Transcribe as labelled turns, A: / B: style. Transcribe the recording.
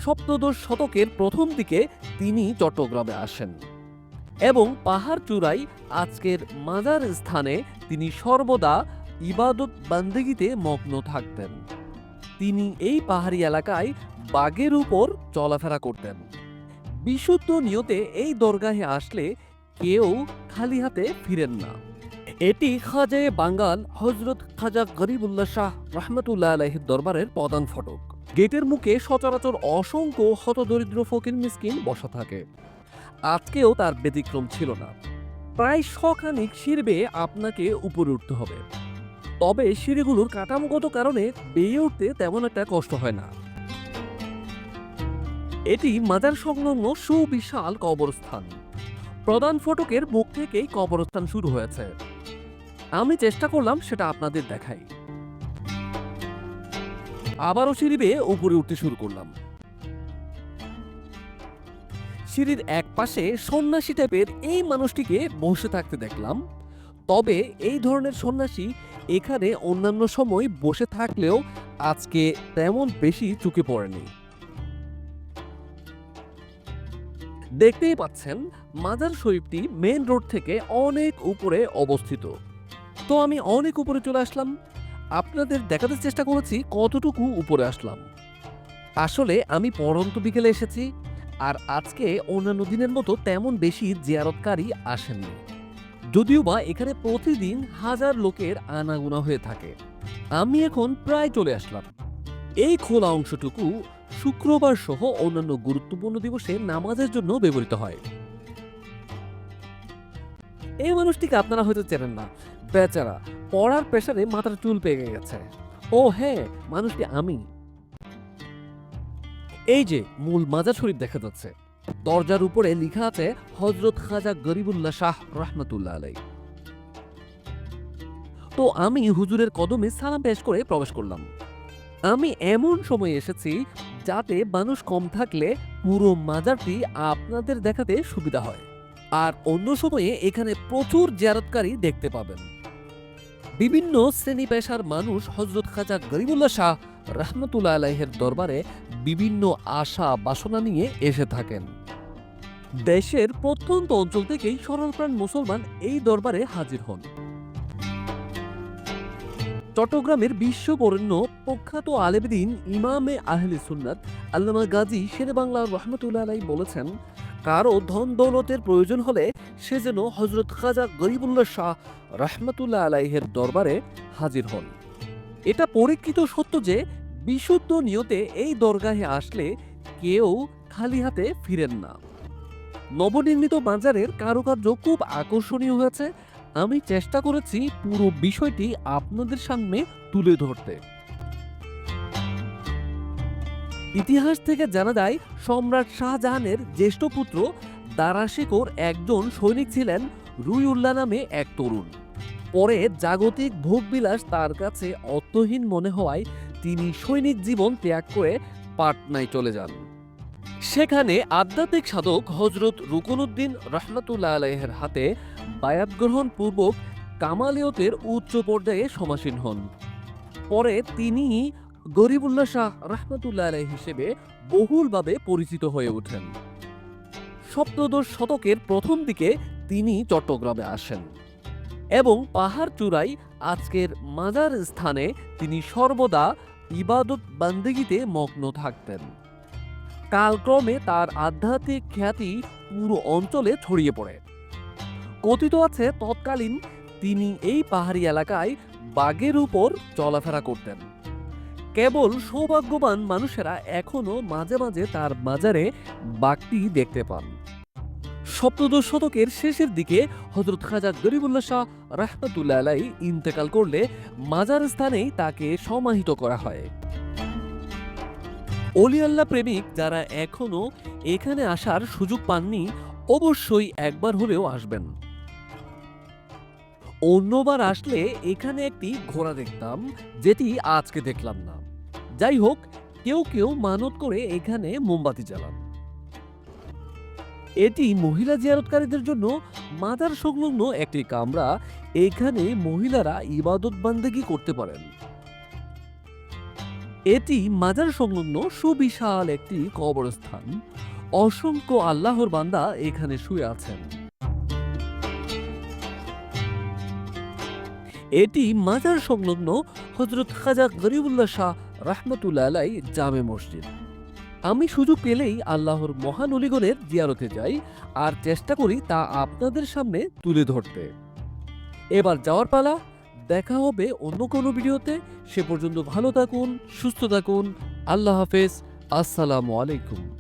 A: সপ্তদশ শতকের প্রথম দিকে তিনি চট্টগ্রামে আসেন এবং পাহাড় চূড়ায় আজকের মাজার স্থানে তিনি সর্বদা ইবাদত বান্দেগিতে মগ্ন থাকতেন। তিনি এই পাহাড়ি এলাকায় বাঘের উপর চলাফেরা করতেন। বিশুদ্ধ নিয়তে এই দরগাহে আসলে কেউ খালি হাতে ফিরেন না। এটি খাজায়ে বাঙ্গাল হযরত খাজা গরিবুল্লাহ শাহ রহমতুল্লাহ আলাইহির দরবারের প্রধান ফটক। গেটের মুখে সচরাচর অসংখ্য হতদরিদ্র ফকির মিসকিন বসা থাকে। আজকেও তার ব্যতিক্রম ছিল না। প্রায় শখানিক সিঁড়ি বেয়ে আপনাকে উপরে উঠতে হবে, তবে সিঁড়িগুলোর কাঠামোগত কারণে বেয়ে উঠতে তেমন একটা কষ্ট হয় না। এটি মাজার সংলগ্ন সুবিশাল কবরস্থান। প্রধান ফটকের মুখ থেকেই কবরস্থান শুরু হয়েছে। আমি চেষ্টা করলাম সেটা আপনাদের দেখাই। আবারও সিঁড়ি বেয়ে উপরে উঠতে শুরু করলাম। সিঁড়ির এক পাশে সন্ন্যাসী টাইপের এই মানুষটিকে বসে থাকতে দেখলাম, তবে এই ধরনের সন্ন্যাসী এখানে অন্যান্য সময় বসে থাকলেও আজকে তেমন বেশি চোখে পড়েনি। দেখতেই পাচ্ছেন মাজার শরীফটি মেইন রোড থেকে অনেক উপরে অবস্থিত। তো আমি অনেক উপরে চলে আসলাম। আপনাদের দেখাতে চেষ্টা করেছি কতটুকু উপরে আসলাম। আসলে আমি পড়ন্ত বিকেলে এসেছি, আর আজকে অন্যান্য দিনের মতো তেমন বেশি জিয়ারতকারী আসেননি, যদিও বা এখানে প্রতিদিন হাজার লোকের আনাগোনা হয়ে থাকে। আমি এখন প্রায় চলে আসলাম। এই খোলা অংশটুকু শুক্রবার সহ অন্যান্য গুরুত্বপূর্ণ দিবসে নামাজের জন্য ব্যবহৃত হয়। এই মানুষটিকে আপনারা হয়তো চেনেন না, বেচারা পড়ার প্রেসারে মাথার চুল পেকে গেছে। ও হ্যাঁ, মানুষটি আমি। এই যে মূল মাজার শরীফ দেখা যাচ্ছে, দরজার উপরে লেখা আছে হযরত খাজা গরিবুল্লাহ শাহ রহমতুল্লাহ আলাই। তো আমি হুজুরের কদমে সালাম পেশ করে প্রবেশ করলাম। আমি এমন সময় এসেছি যাতে মানুষ কম থাকলে পুরো মাজারটি আপনাদের দেখাতে সুবিধা হয়, আর অন্য সময়ে এখানে প্রচুর জিয়ারতকারী দেখতে পাবেন। বিভিন্ন শ্রেণী পেশার মানুষ হযরত খাজা গরিবুল্লাহ শাহ রহমতুল্লাহ আলাইহের দরবারে বিভিন্ন আশা বাসনা নিয়ে এসে থাকেন। দেশের প্রত্যন্ত অঞ্চল থেকেই সরলপ্রাণ মুসলমান এই দরবারে হাজির হন। চট্টগ্রামের বিশ্ববরেণ্য প্রখ্যাত আলেমদ্বীন ইমামে আহলে সুন্নাত আল্লামা গাজী শেরেবাংলা রহমতুল্লাহ আলাই বলেছেন, কারো ধন দৌলতের প্রয়োজন হলে সে যেন হযরত খাজা গরিবুল্লাহ শাহ রহমতুল্লাহ আলাইহের দরবারে হাজির হন। এটা পরীক্ষিত সত্য যে বিশুদ্ধ নিয়তে এই দরগাহে আসলে কেউ খালি হাতে ফিরেন না। নবনির্মিত মাজারের কারুকার্য খুব আকর্ষণীয় হয়েছে। আমি চেষ্টা করেছি পুরো বিষয়টি আপনাদের সামনে তুলে ধরতে। ইতিহাস থেকে জানা যায়, সম্রাট শাহজাহানের জ্যেষ্ঠ পুত্র দারাশিকোর একজন সৈনিক ছিলেন রুইউল্লাহ নামে এক তরুণ। পরে জাগতিক ভোগবিলাস তার কাছে অর্থহীন মনে হওয়ায় তিনি সৈনিক জীবন ত্যাগ করে পাটনায় চলে যান। সেখানে আধ্যাত্মিক সাধক হযরত রুকনউদ্দিন রহমতুল্লাহ আলাইহের হাতে বায়াত গ্রহণ পূর্বক কামালিয়তের উচ্চ পর্যায়ে সমাসীন হন। পরে তিনি গরিবুল্লাহ শাহ রহমতুল্লাহ আলাইহি হিসেবে বহুলভাবে পরিচিত হয়ে ওঠেন। সপ্তদশ শতকের প্রথম দিকে তিনি চট্টগ্রামে আসেন এবং পাহাড় চূড়ায় আজকের মাজার স্থানে তিনি সর্বদা ইবাদত বান্দেগিতে মগ্ন থাকতেন। কালক্রমে তার আধ্যাত্মিক খ্যাতি পুরো অঞ্চলে ছড়িয়ে পড়ে। কথিত আছে তৎকালীন তিনি এই পাহাড়ি এলাকায় বাঘের উপর চলাফেরা করতেন। কেবল সৌভাগ্যবান মানুষেরা এখনো মাঝে মাঝে তার মাজারে বাঘটি দেখতে পান। সপ্তদশ শতকের শেষের দিকে হযরত খাজা গরিবুল্লাহ শাহ রহমতুল্লাহ আলাই ইন্তেকাল করলে মাজার স্থানেই তাকে সমাহিত করা হয়। অলি আল্লাহ প্রেমিক যারা এখনো এখানে আসার সুযোগ পাননি, অবশ্যই একবার হলেও আসবেন। অন্যবার আসলে এখানে একটি ঘোড়া দেখতাম, যেটি আজকে দেখলাম না। যাই হোক, কেউ কেউ মানত করে এখানে মোমবাতি জ্বালান। এটি মহিলা জিয়ারতকারীদের জন্য মাজার সংলগ্ন একটি কামরা। এখানে মহিলারা ইবাদত বান্দেগি করতে পারেন। এটি মাজার সংলগ্ন সুবিশাল একটি কবরস্থান। অসংখ্য আল্লাহর বান্দা এখানে শুয়ে আছেন। এটি মাজার সংলগ্ন হযরত খাজা গরিবুল্লাহ শাহ রাহমাতুল্লাহ আলাই জামে মসজিদ। আমি সুযোগ পেলেই আল্লাহর মহান অলিগণের জিয়ারতে যাই আর চেষ্টা করি তা আপনাদের সামনে তুলে ধরতে। এবার যাওয়ার পালা। দেখা হবে অন্য কোনো ভিডিওতে। সে পর্যন্ত ভালো থাকুন, সুস্থ থাকুন। আল্লাহ হাফেজ। আসসালামু আলাইকুম।